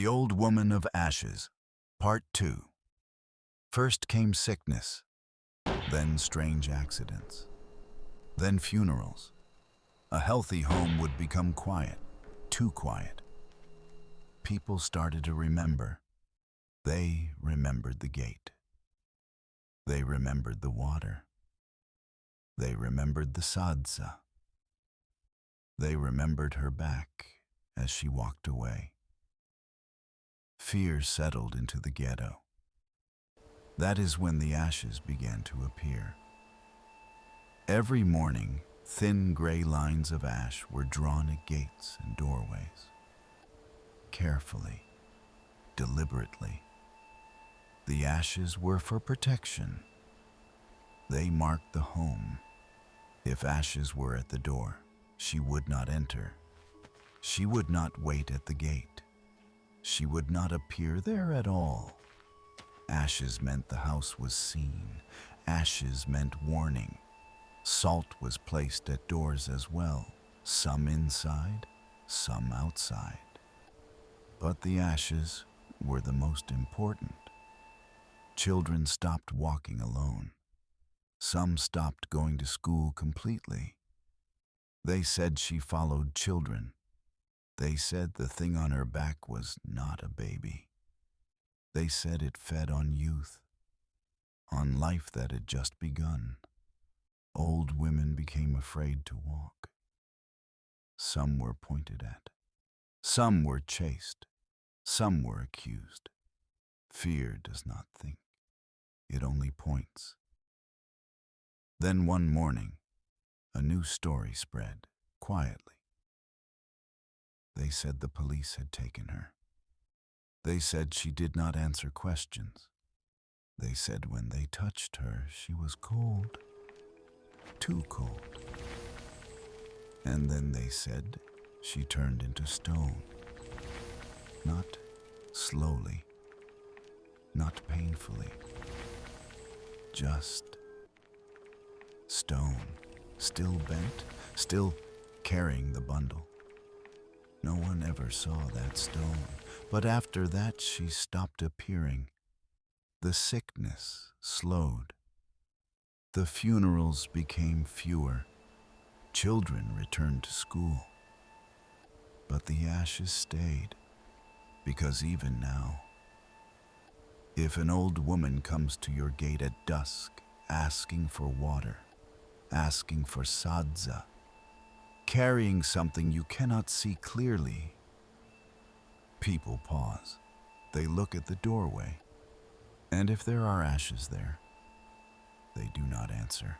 Old Woman of Ashes, Part 2. First came sickness, then strange accidents, then funerals. A healthy home would become quiet, too quiet. People started to remember. They remembered the gate. They remembered the water. They remembered the sadza. They remembered her back as she walked away. Fear settled into the ghetto. That is when the ashes began to appear. Every morning, thin gray lines of ash were drawn at gates and doorways. Carefully, deliberately. The ashes were for protection. They marked the home. If ashes were at the door, she would not enter. She would not wait at the gate. She would not appear there at all. Ashes meant the house was seen. Ashes meant warning. Salt was placed at doors as well, some inside, some outside. But the ashes were the most important. Children stopped walking alone. Some stopped going to school completely. They said she followed children. They said the thing on her back was not a baby. They said it fed on youth, on life that had just begun. Old women became afraid to walk. Some were pointed at. Some were chased. Some were accused. Fear does not think. It only points. Then one morning, a new story spread, quietly. They said the police had taken her. They said she did not answer questions. They said when they touched her, she was cold, too cold. And then they said she turned into stone. Not slowly, not painfully, just stone, still bent, still carrying the bundle. No one ever saw that stone, but after that she stopped appearing. The sickness slowed. The funerals became fewer. Children returned to school. But the ashes stayed, because even now, if an old woman comes to your gate at dusk, asking for water, asking for sadza, carrying something you cannot see clearly, people pause. They look at the doorway, and if there are ashes there, they do not answer.